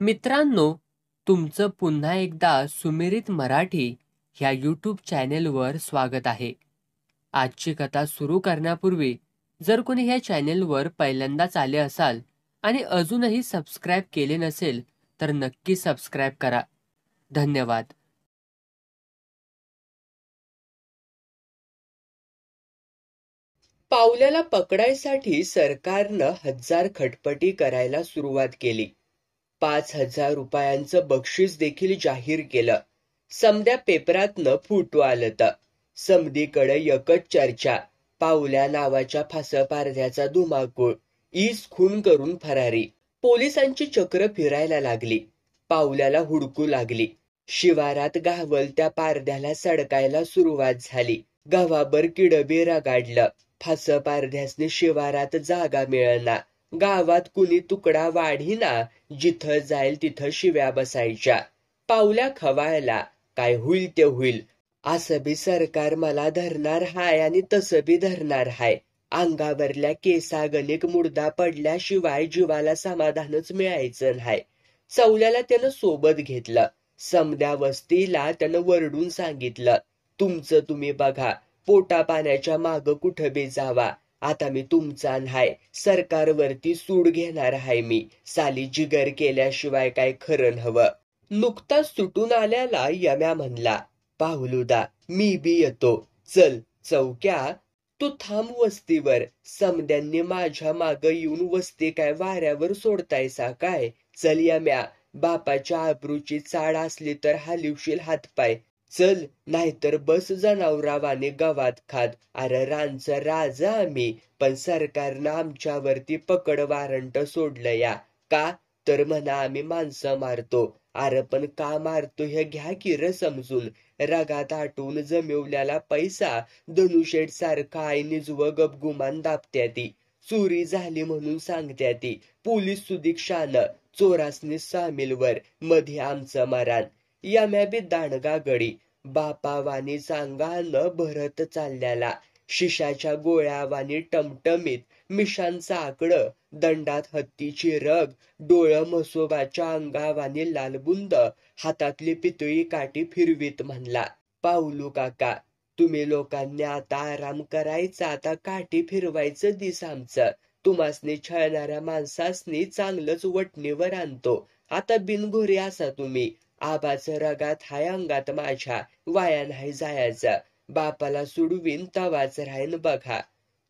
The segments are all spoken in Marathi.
मित्रांनो, तुमचं पुन्हा एकदा सुमिरित मराठी ह्या यूट्यूब चॅनेलवर स्वागत आहे. आजची कथा सुरू करण्यापूर्वी जर कोणी ह्या चॅनेलवर पहिल्यांदाच आले असाल आणि अजूनही सबस्क्राईब केले नसेल तर नक्की सबस्क्राईब करा. धन्यवाद. पावल्याला पकडायसाठी सरकारनं 1000 खटपटी करायला सुरुवात केली. 5000 रुपयांचं बक्षीस देखील जाहीर केलं. समद्या पेपरातनं फोटो आलत. समदीकडे एकच चर्चा, पावल्या नावाच्या फासपारध्याचा धुमाकूळ, ईस खून करून फरारी. पोलिसांची चक्र फिरायला लागली. पावल्याला हुडकू लागली. शिवारात गावल त्या पारध्याला सडकायला सुरुवात झाली. गावाभर किडबी रगाडलं. फासपारध्यासनी शिवारात जागा मिळना. गावात कुणी तुकडा वाढीना. जिथं जाईल तिथं शिव्या बसायच्या. पावल्या खवायला. काय होईल ते होईल. असं बी सरकार मला धरणार हाय आणि तसं बी धरणार हाय. अंगावरल्या केसागणिक मुर्दा पडल्याशिवाय जीवाला समाधानच मिळायचं नाही. चौल्याला त्यानं सोबत घेतलं. समद्या वस्तीला त्यानं वरडून सांगितलं, तुमचं तुम्ही बघा. पोटा पाण्याच्या माग कुठं बी जावा. आता मी तुमचा नाय. सरकारवरती सूड घेणार हाय मी. साली जिगर केल्याशिवाय काय खरं नव्हं. नुकताच सुटून आल्याला यम्या म्हणला, पाहुलुदा मी बी येतो. चल चौक्या, तू थांब वस्तीवर. समद्यांनी माझ्या माग येऊन वस्ती काय वाऱ्यावर सोडतायसा काय. चल यम्या, बापाच्या आबरूची चाड असली तर हालिवशील हातपाय. चल, नाहीतर बस जनावरावाने गवात खात. अरे रांचं राजा आम्ही, पण सरकारनं आमच्यावरती पकड वारंट सोडलं या. का तर म्हणा आम्ही माणसं मारतो. अरे पण का मारतो हे घ्या की र समजून. रगात आटून जमिवल्याला पैसा धनुशेठ सारखा आई निजव गपगुमान दाबत्याती. चोरी झाली म्हणून सांगत्याती. पोलीस सुदीक्षान चोरासनी सामीलवर, मध्ये आमचं मरान. यम्या बी दांडगा गडी. बापावानी चांगानं भरत चालल्याला. शिशाच्या गोळ्यावानी टमटमीत, मिशांचा आकडं, दंडात हत्तीची रग, डोळं म्हसोबाच्या अंगावानी लालबुंद, हातातली पितळी काठी फिरवीत म्हणला, पाऊलू काका, तुम्ही लोकांनी आता आराम करायचा. आता काठी फिरवायचं दिस आमचं. तुम्हासनी छळणाऱ्या माणसासनी चांगलंच वटणीवर आणतो. आता बिनघोरी असा तुम्ही. आबाचं रगात हाय अंगात माझ्या, वाया नाही जायचं. बापाला सोडवीन तवाच राहीन बघा.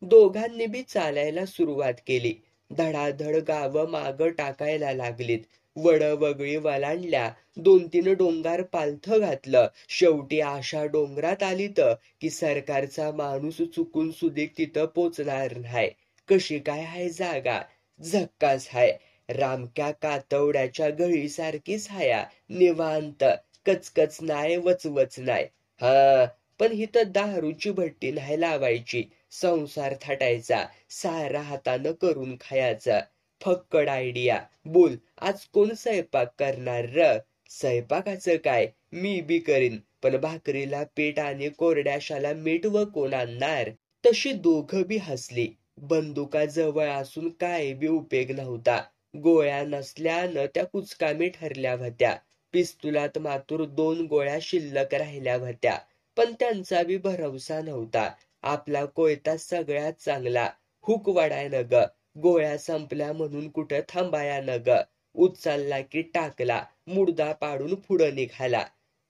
दोघांनी बी चालायला सुरुवात केली. धडाधड गावं माग टाकायला लागलीत. वड वगळी वलांडल्या. 2-3 डोंगर पालथं घातलं. शेवटी आशा डोंगरात आलीत की सरकारचा माणूस चुकून सुदीक तिथं पोचणार नाही. कशी काय हाय जागा, झक्कास हाय. रामक्या कातवड्याच्या गळीसारखीच हाया. निवांत, कचकच नाय, वचवच नाय. हा, पण हिथं दारूची भट्टी नाही लावायची. संसार थाटायचा, सारा हातानं करून खायचा. फक्कड आयडिया. बोल, आज कोण स्वयंपाक करणार र? स्वयंपाकाचं काय, मी बी करीन, पण भाकरीला पीठ आणि कोरड्याशाला मीठ व कोण आणणार? तशी दोघं बी हसली. बंदुका जवळ असून काय बी उपयोग नव्हता. गोळ्या नसल्यानं त्या कुचकामी ठरल्या होत्या. पिस्तुलात मात्र 2 गोळ्या शिल्लक राहिल्या होत्या. पण त्यांचा बी भरवसा नव्हता. आपला कोयता सगळ्यात चांगला. हुक वडाय न ग. गोळ्या संपल्या म्हणून कुठं थांबाया न ग. उचलला की टाकला, मुर्दा पाडून पुढं निघाला.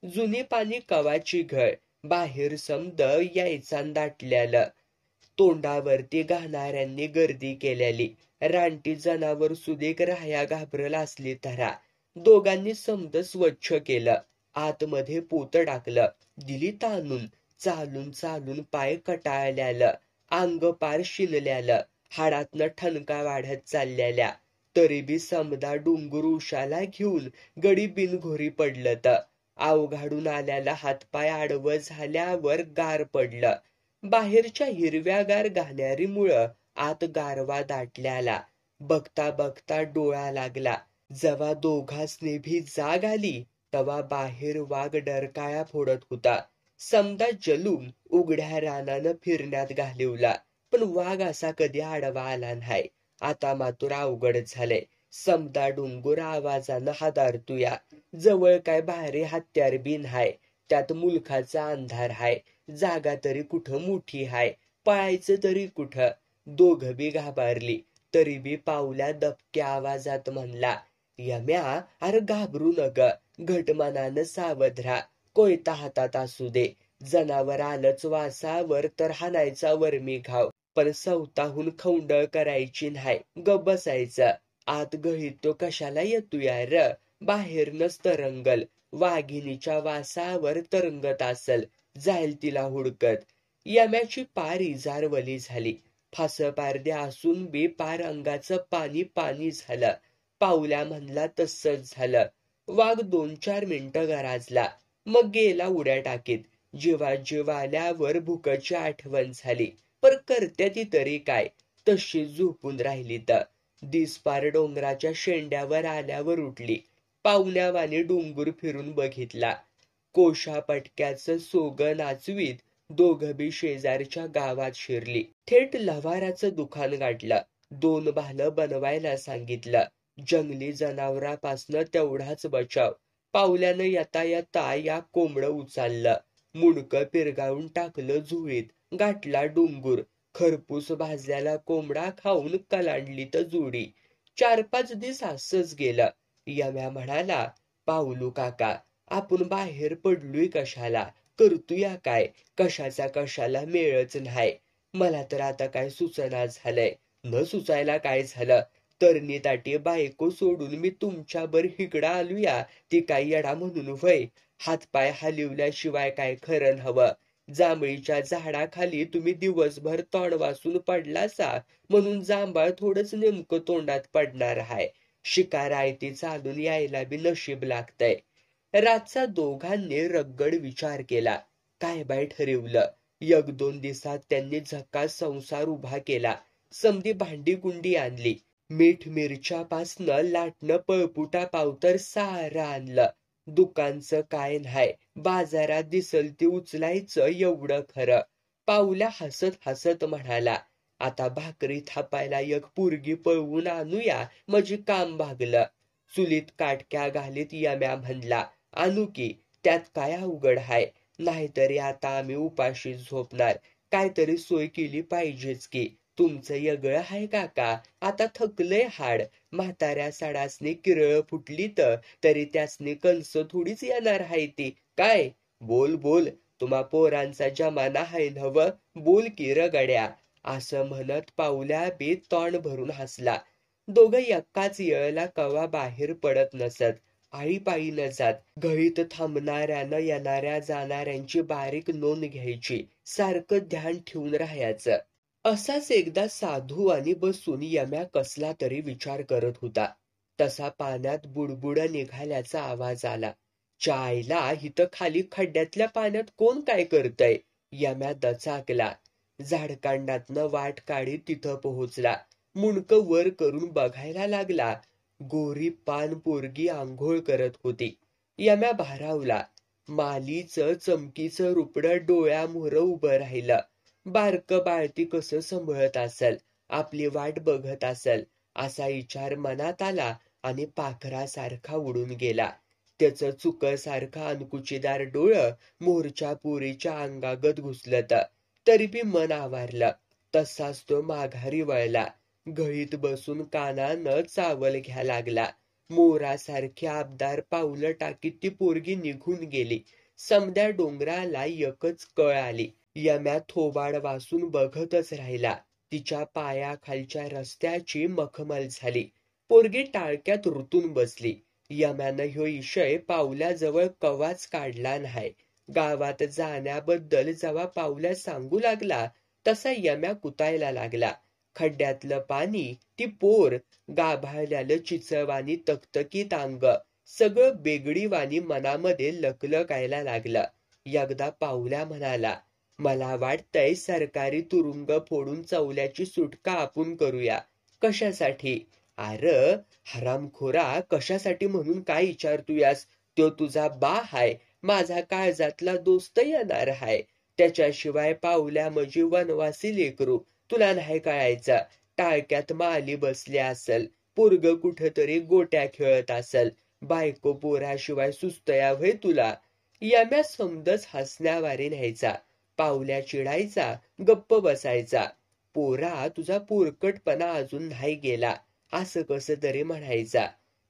जुनी पाणी कवाची घळ. बाहेर समद यायचा दाटल्यालं. तोंडावरती घालणाऱ्यांनी गर्दी केलेली. रानटी जनावर सुदीक राहाया घाबरला असली तरा. दोघांनी समद स्वच्छ केलं. आतमध्ये पोत टाकलं. दिली ताणून. चालून चालून पाय कटाळल्यालं. अंग पार शिनल्यालं. हाडातनं ठणका वाढत चाललेल्या. तरी बी समदा डोंगर उशाला घेऊन गडी बिनघोरी पडलत. अवघाडून आल्याला हातपाय आडवं झाल्यावर गार पडलं. बाहेरच्या हिरव्यागार घाणेरीमुळं आत गारवा दाटल्याला. बघता बघता डोळा लागला. जेव्हा दोघांसनी भी जाग आली तेव्हा बाहेर वाघ डरकाळ्या फोडत होता. समदा जलून उघड्या रानानं फिरण्यात घालिवला, पण वाघ असा कधी आडवा आला नाही. आता मात्र अवघड झालंय. समदा डोंगर आवाजानं हादारतुया. जवळ काय भारी हत्यार बी हाय. त्यात मुलखाचा अंधार हाय. जागा तरी कुठं मोठी हाय. पळायचं तरी कुठं. दोघं बी घाबरली. तरी बी पावल्या दबक्या आवाजात म्हणला, यम्या अरे घाबरू नग. घटमनानं सावध राहा. कोयता हातात असू दे. जनावर आलंच वासावर तर हाणायचा वर्मी घाव. पण सवताहून खौंडळ करायची नाही. गप बसायचं. आत गळीत तो कशाला येतोया र. बाहेरनच तरंगल. वाघिणीच्या वासावर तरंगत असल. जाईल तिला हुडकत. यम्याची पार इजारवली झाली. फासपारदे असून बी पार अंगाचं पाणी पाणी झालं. पावल्या म्हणला तसंच झालं. वाघ 2-4 मिनिटं गराजला. मग गेला उड्या टाकीत. जीवात जीव आल्यावर भुकची आठवण झाली. पर करत्या ती तरी काय. तशी झोपून राहिली तर. दिसपार डोंगराच्या शेंड्यावर आल्यावर उठली. पाहुण्यावाने डोंगर फिरून बघितला. कोशा पटक्याचं सोगं नाचवीत दोघं बी शेजारच्या गावात शिरली. थेट लवाराचं दुकान गाठलं. 2 भालं बनवायला सांगितलं. जंगली जनावरापासनं तेवढाच बचाव. पावल्यानं येता येता या कोंबडं उचललं. मुंडकं पिरगाळून टाकलं झुळीत. गाठला डोंगर. खरपूस भाजलेला कोंबडा खाऊन कलांडली तर जोडी. 4-5 दिवस असंच गेलं. यम्या म्हणाला, पावलू काका, आपण बाहेर पडलोय कशाला. करतोया काय. कशाचा कशाला मेळच नाही. मला तर आता काय सुचना झालंय. न सुचायला काय झालं. तरणी ताटी बायको सोडून मी तुमच्याबर हिकडं आलूया. ती काय येडा म्हणून व्हय. हातपाय हलवल्याशिवाय काय खरं हवं. जांभळीच्या झाडाखाली तुम्ही दिवसभर तोंड वासून पडलासा म्हणून जांभळ थोडंच नेमकं तोंडात पडणार हाय. शिकार आयती चालून यायला बी नशीब लागतंय. रातचा दोघांनी रगड विचार केला. काय बाय ठरवलं. 1-2 दिवसात त्यांनी झकास संसार उभा केला. समधी भांडी गुंडी आणली. मीठ मिरच्यापासनं लाटणं पळपुटा पावतर सारं आणलं. दुकानचं काय न्हाय. बाजारात दिसल ती उचलायचं एवढं खरं. पावल्या हसत हसत म्हणाला, आता भाकरी थापायला एक पोरगी पळवून आणूया म्हणजे काम भागलं. चुलीत काटक्या घालीत यम्या म्हणला, आणू की. त्यात काय अवघड हाय. नाहीतरी आता आम्ही उपाशी झोपणार. काहीतरी सोय केली पाहिजेच की. तुमचं येगळं हाय काका. आता थकलंय हाड. म्हाताऱ्या सडासनी किरळ फुटली तरी त्यासनी कणसं थोडीच येणार हाय ती. काय? बोल बोल. तुम्हा पोरांचा जमाना हाय नव्ह. बोल की रगड्या. असं म्हणत पावल्या बी तोंड भरून हसला. दोघं एकाच येळेला कवा बाहेर पडत नसत. आळीपाळीनं जात. घळीत थांबणाऱ्यानं येणाऱ्या जाणाऱ्यांची बारीक नोंद घ्यायची. सारखं ध्यान ठेवून राहायचं. असाच एकदा साधू आणि बसून यम्या कसला तरी विचार करत होता. तसा पाण्यात बुडबुड निघाल्याचा आवाज आला. चायला इथं खाली खड्ड्यातल्या पाण्यात कोण काय करतय. यम्या दचाकला. झाडकांडातनं वाट काढीत तिथं पोहोचला. मुंडकं वर करून बघायला लागला. गोरी पान पोरगी आंघोळ करत होती. यम्या भारावला. मालीचं चमकीचं रुपडं डोळ्यामोहरं उभं राहिलं. बारकं बाळती कसं सांभाळत असल. आपली वाट बघत असल. असा विचार मनात आला आणि पाखरासारखा उडून गेला. त्याचं चुकसारखं अनकुचीदार डोळं मोरच्या पोरीच्या अंगागत घुसलत. तरी बी मन आवारलं. तसाच तो माघारी वळला. घळीत बसून कानानं चावल घ्या लागला. मोरासारखी आबदार पावलं टाकीत ती पोरगी निघून गेली. समद्या डोंगराला एकच कळ आली. यम्या थोबाड वासून बघतच राहिला. तिच्या पायाखालच्या रस्त्याची मखमल झाली. पोरगी टाळक्यात रुतून बसली. यम्यानं ह्यो विषय पावल्याजवळ कवाच काढला नाही. गावात जाण्याबद्दल जेव्हा पावल्या सांगू लागला तसा यम्या कुतायला लागला. खड्ड्यातलं पाणी, ती पोर, गाभाळल्यालं चिचवानी तकतकीत अंग, सगळं बेगडीवानी मनामध्ये लकलकायला लागलं. एकदा पावल्या म्हणाला, मला वाटतंय सरकारी तुरुंग फोडून चवल्याची सुटका आपण करूया. कशासाठी? अर हरामखोरा, कशासाठी म्हणून काय विचारतोयास. तो तुझा बा हाय. माझा काळजातला दोस्त येणार हाय. त्याच्याशिवाय पावल्या म्हणजे वनवासी लेकरू. तुला नाही कळायचं. टाळक्यात माली बसली असल. पोरग कुठतरी गोट्या खेळत असल. बायको पोराशिवाय सुस्तया व्हय तुला? यम्या समदच हसण्यावारे न्यायचा. पावल्या चिडायचा, गप्प बसायचा. पोरा तुझा पोरकटपणा अजून नाही गेला, असं कसं तरी म्हणायचा.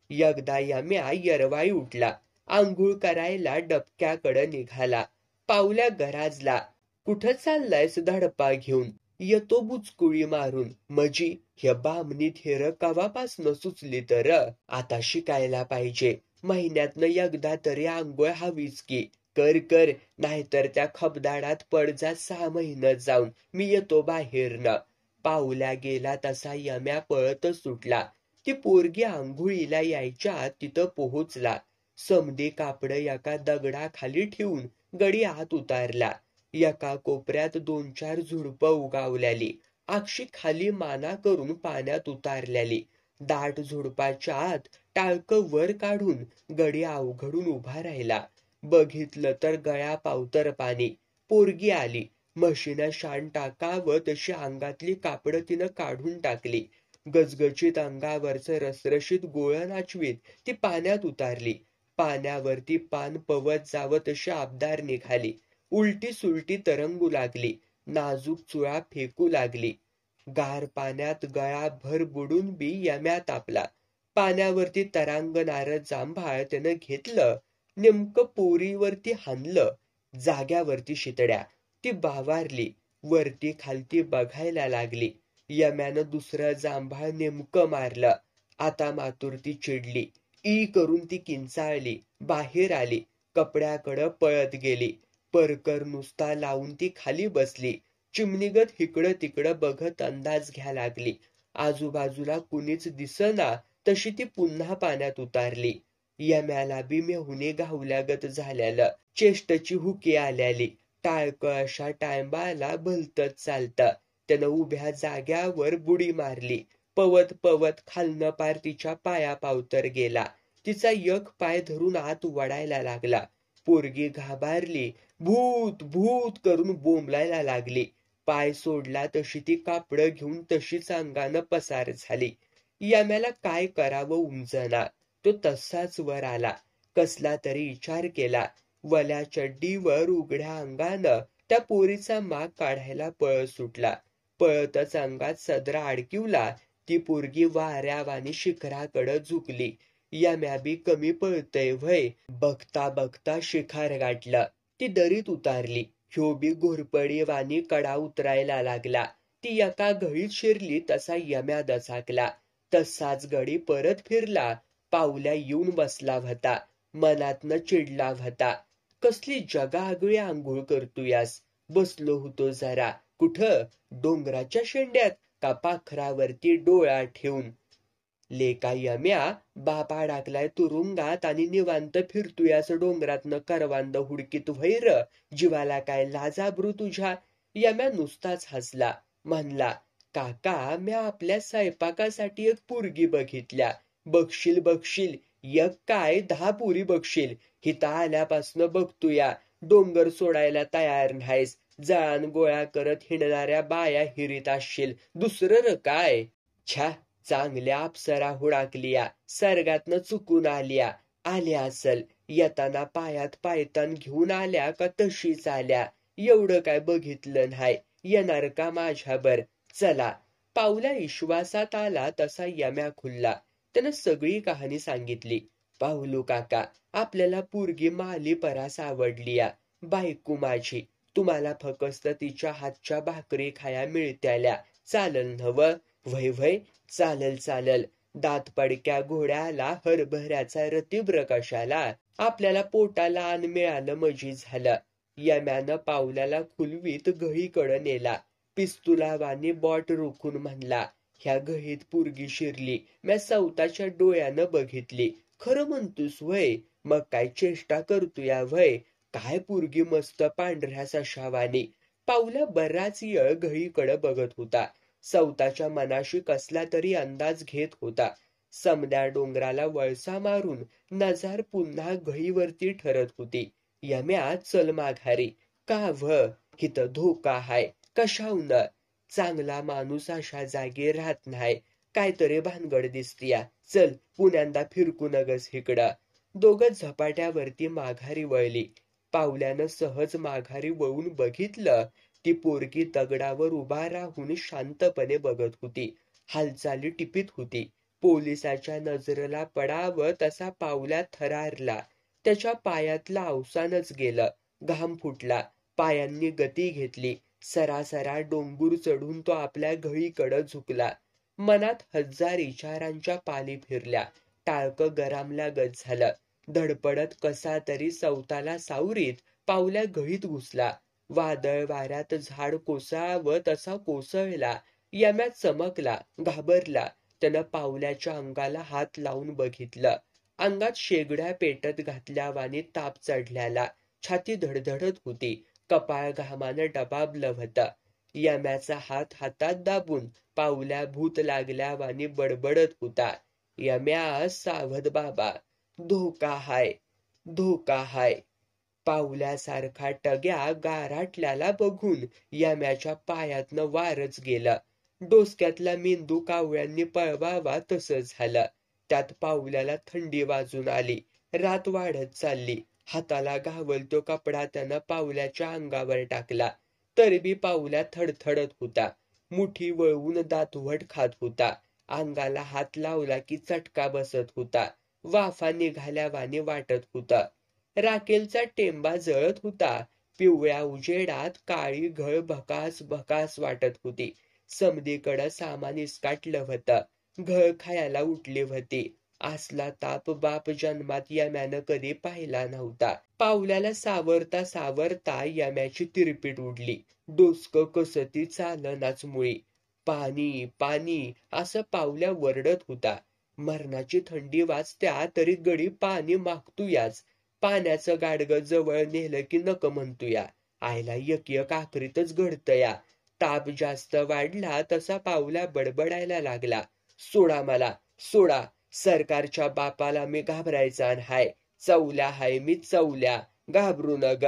एकदा यम्या यरवाई उठला. आंघोळ करायला डबक्याकडं निघाला. पावल्या गराजला. कुठं चाललायस धडपा घेऊन? येतो बुचकुळी मारून. मजी हे बामणी थेर कवापासनं सुचली तर? आता शिकायला पाहिजे. महिन्यातनं एकदा तरी आंघोळ हवीच की. कर कर, नाहीतर त्या खबदाडात पड जा 6 महिन्यात जाऊन. मी येतो बाहेरनं. पावल्या गेला तसा यम्या पळतच सुटला. ती पोरगी आंघोळीला यायच्या आत तिथं पोहोचला. समधी कापड एका दगडाखाली ठेवून गडी आत उतारला. एका कोपऱ्यात 2-4 झुडपं उगावल्याली. अक्षी खाली माना करून पाण्यात उतारल्याली. दाट झुडपाच्या आत टाळकं वर काढून गडी अवघडून उभा राहिला. बघितलं तर गळ्या पावतर पाणी. पोरगी आली. म्हशीनं शान टाकावं तशी अंगातली कापडं तिनं काढून टाकली. गजगजीत अंगावरचं रसरशीत गोळं नाचवीत ती पाण्यात उतारली. पाण्यावरती पान पवत जावं तशी आबदार निघाली. उलटी सुलटी तरंगू लागली. नाजूक चुळा फेकू लागली. गार पाण्यात गळा भर बुडून बी यम्या तापला. पाण्यावरती तरांगणारं जांभाळ त्यानं घेतलं. नेमकं पोरीवरती हाणलं. जाग्यावरती शितड्या. ती बावारली. वरती खालती बघायला लागली. यम्यानं दुसरं जांभाळ नेमकं मारलं. आता मातूर ती चिडली. ई करून ती किंचाळली. बाहेर आली. कपड्याकडं पळत गेली. परकर नुसता लावून ती खाली बसली. चिमणीगत हिकडं तिकडं बघत अंदाज घ्या लागली. आजूबाजूला कुणीच दिसना तशी ती पुन्हा पाण्यात उतारली. यम्याला बी मेहुणे गावल्यागत झाल्यालं. चेष्टची हुकी आल्याली. टाळकं अशा टायमाला भलतच चालतं. त्यानं उभ्या जाग्यावर बुडी मारली. पवत पवत खालनं पार तिच्या पायापावतर गेला. तिचा एक पाय धरून आत वडायला लागला. पोरगी घाबरली. भूत भूत करून बोंबलायला लागली. पाय सोडला तशी ती कापडं घेऊन तशीच अंगानं पसार झाली. यम्याला काय करावं उमजना. तो तसाच वर आला. कसला तरी विचार केला. वल्या चड्डीवर उघड्या अंगानं त्या पोरीचा माग काढायला पळत सुटला. पळतच अंगात सदरा अडकिवला. ती पोरगी वाऱ्यावानी शिखराकडं झुकली. यम्या बी कमी पळतय व्हय. बघता बघता शिखर गाठलं. ती दरीत उतारली. ह्यो बी घोरपडी वाणी कडा उतरायला लागला. ती एका घळीत शिरली तसा यम्या दचाकला. तसाच गडी परत फिरला. पावल्या येऊन बसला व्हता. मनातनं चिडला व्हता. कसली जगाआगळी आंघोळ करतोयास? बसलो होतो जरा. कुठं? डोंगराच्या शेंड्यात का पाखरावरती डोळा ठेवून? लेका यम्या, बाप अडकलाय तुरुंगात आणि निवांत फिरतोयास डोंगरातनं करवांद हुडकीत व्हैर. जीवाला काय लाजाब्रू तुझ्या? यम्या नुसताच हसला. म्हणला, काका, म्या आपल्या स्वयंपाकासाठी एक पोरगी बघितल्या. बघशील बघशील, एक काय 10 पोरी बघशील. हिता आल्यापासनं बघतोया. डोंगर सोडायला तयार नाहीस. जळान गोळा करत हिंडणाऱ्या बाया हिरीत असशील. दुसरं र काय? छ्या, चांगल्या अप्सरा हुडाकलिया. सर्गातनं चुकून आल्या. आल्या असल. येताना पायात पायतान घेऊन आल्या का तशीच आल्या. एवढं काय बघितलं नाही. येणार का माझ्याबर? चला. पावल्या विश्वासात आला तसा यम्या खुल्ला. त्यानं सगळी कहाणी सांगितली. पाहुलू काका, आपल्याला पोरगी माली परास आवडलीया. बायको माझी. तुम्हाला फकस्त तिच्या हातच्या भाकरी खाया मिळत्याल्या. चालल नव? व्हय व्हय, चालल चालल. दात पडक्या घोड्याला हरभऱ्याचा रतिब्र कशाला? आपल्याला पोटाला अन्न मिळालं मजी झालं. यम्यानं पावल्याला खुलवीत घळीकडं नेला. पिस्तुलावानी बॉट रोखून म्हणला, ह्या घळीत पोरगी शिरली. म्या सवताच्या डोळ्यानं बघितली. खरं म्हणतोस व्हय? मग काय चेष्टा करतोया व्हय? काय पोरगी मस्त पांढऱ्या सशावानी. पावल्या बराच येळ घळीकडं बघत होता. सवताच्या मनाशी कसला तरी अंदाज घेत होता. समद्या डोंगराला वळसा मारून नजर पुन्हा घळीवरती ठरत होती. यम्या, चल माघारी. का व्ह? इथं धोका हाय. कशाहून? चांगला माणूस अशा जागी राहत नाही. काहीतरी भानगड दिसतीया. चल पुण्यांदा फिरकू नगस इकडं. दोघं झपाट्यावरती माघारी वळली. पावल्यानं सहज माघारी वळून बघितलं, ती पोरगी दगडावर उभा राहून शांतपणे बघत होती. हालचाली टिपीत होती. पोलिसाच्या नजरेला पडावं तसा पावल्या थरारला. त्याच्या पायातलं अवसानच गेलं. घाम फुटला. पायांनी गती घेतली. सरासरा डोंगूर चढून तो आपल्या घळीकडं झुकला. मनात हजार विचारांच्या पाली फिरल्या. टाळकं गरामल्यागत झालं. धडपडत कसा तरी सवताला सावरीत पावल्या घळीत घुसला. वादळ वाऱ्यात झाड कोसळावं तसा कोसळला. यम्या चमकला, घाबरला. त्यानं पावल्याच्या अंगाला हात लावून बघितलं. अंगात शेगड्या पेटत घातल्यावानी ताप चढल्याला. छाती धडधडत होती. कपाळ घामानं डबाबलं होतं. यम्याचा हात हातात दाबून पावल्या भूत लागल्यावानी बडबडत होता. यम्या सावध बाबा, धोका हाय, धोका हाय. पावल्यासारखा टग्या गाराटल्याला बघून यम्याच्या पायातनं वारच गेलं. डोसक्यातला मेंदू कावळ्यांनी पळवावा तसं झालं. त्यात पावल्याला थंडी वाजून आली. रात वाढत चालली. हाताला घावल तो कपडा त्यानं पावल्याच्या अंगावर टाकला. तरीबी पावल्या थडथडत होता. मुठी वळवून दातवट खात होता. अंगाला हात लावला की चटका बसत होता. वाफा निघाल्यावानी वाटत होता. राखेलचा टेंबा जळत होता. पिवळ्या उजेडात काळी घळ भकास भकास वाटत होती. समदीकडं सामान इसकाटलं होतं. घळ खायला उठली होती. असला ताप बाप जन्मात यम्यानं कधी पाहिला नव्हता. पावल्याला सावरता सावरता यम्याची तिरपीट उडली. डोसकं कसं ती चालनाच मुळी. पाणी पाणी असं पावल्या वरडत होता. मरणाची थंडी वाजत्या तरी गडी पाणी मागतूयाच. पाण्याचं गाडगं जवळ नेलं की नको म्हणतूया. आयला एक आखरीतच घडतया. ताप जास्त वाढला तसा पावल्या बडबडायला लागला. सोडा मला, सोडा. सरकारच्या बापाला मी घाबरायचा हाय. चवल्या हाय मी चवल्या. घाबरू नग.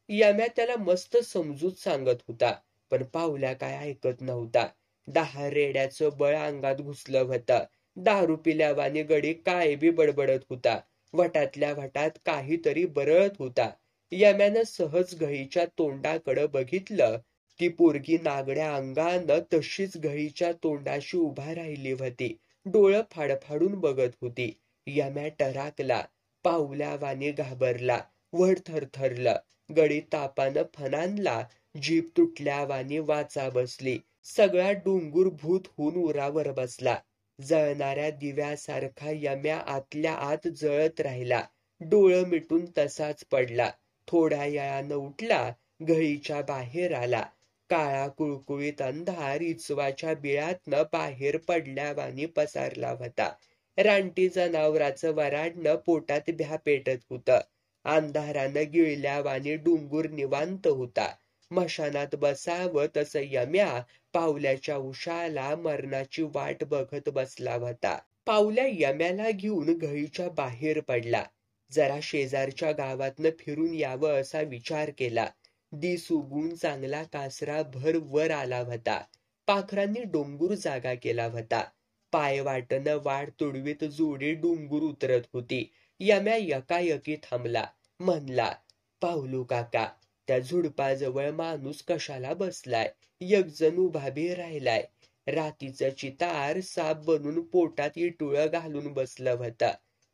यम्या त्याला मस्त समजूत सांगत होता. पण पावल्या काय ऐकत नव्हता. 10 रेड्याचं बळ अंगात घुसलं होतं. दारू पिल्यावानी गडी काय बी बडबडत होता. वटातल्या वटात काहीतरी बरळत होता. यम्यानं सहज घळीच्या तोंडाकडं बघितलं. ती पोरगी नागड्या अंगानं तशीच घळीच्या तोंडाशी उभा राहिली होती. डोळं फाडफाडून बघत होती. यम्या टराकला. पावल्यावानी घाबरला. वड थरथरलं. गडी तापानं फणानला. जीभ तुटल्यावानी वाचा बसली. सगळा डोंगूर भूत होऊन उरावर बसला. जळणाऱ्या दिव्यासारखा यम्या आतल्या आत जळत राहिला. डोळं मिटून तसाच पडला. थोड्या वेळानं उठला. घळीच्या बाहेर आला. काळा कुळकुळीत अंधार इचवाच्या बिळातनं बाहेर पडल्यावानी पसारला होता. रानटी जनावराचं वराडणं पोटात भ्या पेटत होतं. अंधारानं गिळल्यावानी डोंगूर निवांत होता. मशानात बसावं तसं यम्या पावल्याच्या उशाला मरणाची वाट बघत बसला होता. पावल्या यम्याला घेऊन घळीच्या बाहेर पडला. जरा शेजारच्या गावातनं फिरून यावं असा विचार केला. दिस उगून चांगला कासरा भर वर आला होता. पाखरांनी डोंगूर जागा केला होता. पाय वाटनं वाट तुडवीत जोडी डोंगूर उतरत होती. यम्या एकाएकी थांबला. म्हणला, पावलू काका, त्या झुडपाजवळ माणूस कशाला बसलाय? एक जण उभा बी राहिलाय. रातीचं चितार साप बनून पोटात इटुळं घालून बसलं होतं.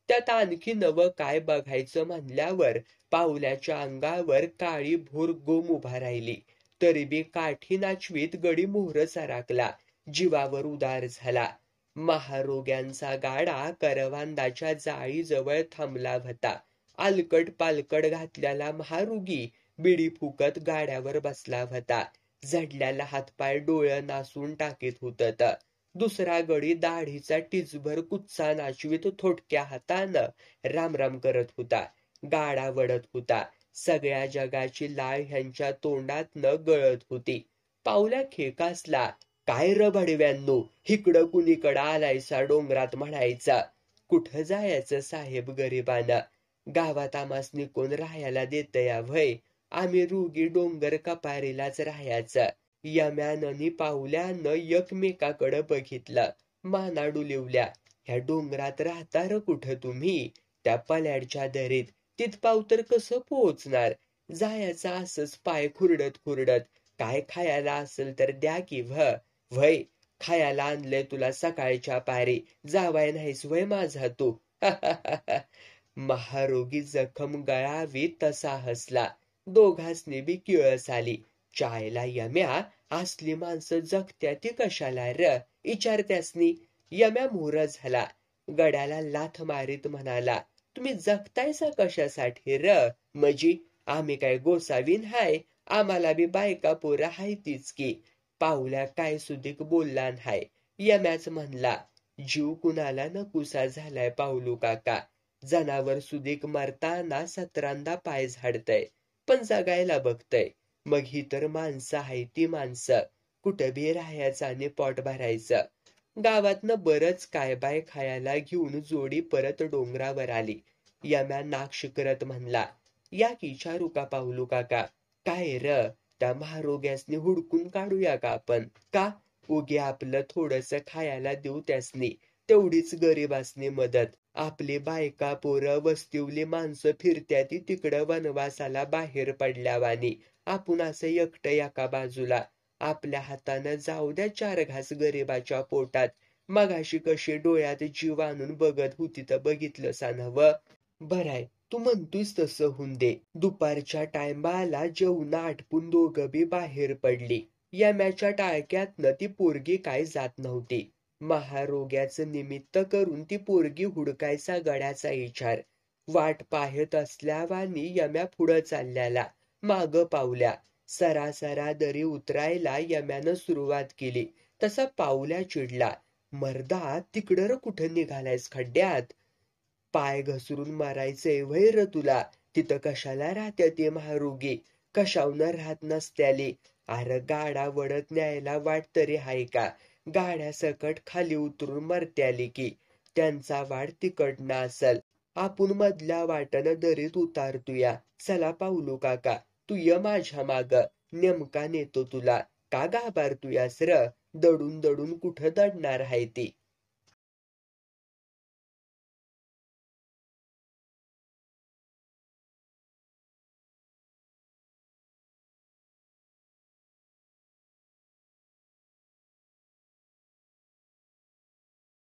त्यात आणखी नवं काय बघायचं म्हणल्यावर पावल्याच्या अंगावर काळी भोर गोम उभा राहिली. तरी बी काठी नाचवीत गडी मोहर सराकला. जीवावर उदार झाला. महारोग्यांचा गाडा करवांदाच्या जाळीजवळ थांबला होता. अलकट पालकट घातल्याला महारोगी बिडी फुकत गाड्यावर बसला होता. झडल्याला हातपाय डोळं नासून टाकीत होत. दुसरा गडी दाढीचा टिचभर कुच्चा नाचवीत थोडक्या हातानं रामराम करत होता. गाडा वडत होता. सगळ्या जगाची लाळ ह्यांच्या तोंडातनं गळत होती. पावल्या खेकासला. काय र भडव्यांनो, इकडं कुणीकडं आलायसा डोंगरात म्हणायचा. कुठं जायचं साहेब गरिबानं? गावात आमासनी कोण राहायला देतया व्हय? आम्ही रुगी डोंगर कपारीलाच राहायचं. यम्यानं पावल्यानं एकमेकाकडं बघितलं. माना डुलिवल्या. ह्या डोंगरात राहता र कुठं तुम्ही? त्या पल्याडच्या दरीत. तिथपाव तर कसं पोहोचणार? जायचं असंच पाय खुरडत खुरडत. काय खायला असेल तर द्या की व्हय, खायला आणलंय तुला सकाळच्या पारी. जावाय नाहीस व्हय माझा तू? महारोगी जखम गळावी तसा हसला. दोघांसनी बी किळस आली. चायला यम्या, असली माणसं जगत्या ती कशाला र? विचार त्यासनी. यम्या मोहर झाला. गड्याला लाथ मारीत म्हणाला, तुम्ही जगतायसा कशासाठी र? मजी आम्ही काय गोसावीन हाय? आम्हाला बी बायका पोरं हायतीच की. पाहुल्या काय सुधीक बोलला हाय. यम्याच म्हणला, जीव कुणाला नकुसा झालाय पाहुलू काका. जनावर सुधीक मरताना 17दा पाय झाडतय, पण जगायला बघतय. मग ही तर माणसं आहे ती माणसं. कुठं बी राहायचं आणि पोट भरायचं. गावातनं बरंच काय बाय खायला घेऊन जोडी परत डोंगरावर आली. यम्या नाक्ष करत म्हणला, या की चारू का पाहुलू काका? काय र? त्या महारोग्यासनी हुडकून काढूया का आपण? का? उगे आपलं थोडस खायला देऊ त्यासनी. तेवढीच गरिबासनी मदत. आपली बायका पोरं वस्तीवली माणसं फिरत्याती तिकडं वनवासाला बाहेर पडल्यावानी. आपण असं एकटं एका बाजूला. आपल्या हातानं जाऊ द्या 4 घास गरिबाच्या पोटात. मगाशी कशी डोळ्यात जीव आणून बघत होती तर बघितलं सा नव्ह? बराय, तू म्हणतोयस तसं होऊन दे. दुपारच्या टायमाला जेवण आटपून दोघं बी बाहेर पडली. यम्याच्या टाळक्यातनं ती पोरगी काय जात नव्हती. महारोग्याचं निमित्त करून ती पोरगी हुडकायचा गड्याचा विचार. वाट पाहत असल्यावानी यम्या पुढं चालल्याला. मागं पावल्या. सरासरा दरी उतरायला यम्यानं सुरुवात केली. तसा पावल्या चिडला. मर्दा, तिकडं र कुठं निघालायस खड्ड्यात? पाय घसरून मारायचंय व्हय र तुला? तिथं कशाला राहत्या ते महारोगी? कशावनं राहत नसत्याली? अरे गाडा वडत न्यायला वाट तरी हाय का? गाड्या सकट खाली उतरून मरत्याली की. त्यांचा वाट तिकडनं असल. आपण मधल्या वाटनं दरीत उतारतूया. चला पाहुलू काका, तू ये माझ्या माग. नेमका नेतो तुला. का घाबरतूयास र? दडून दडून कुठं दडणार हाय ती?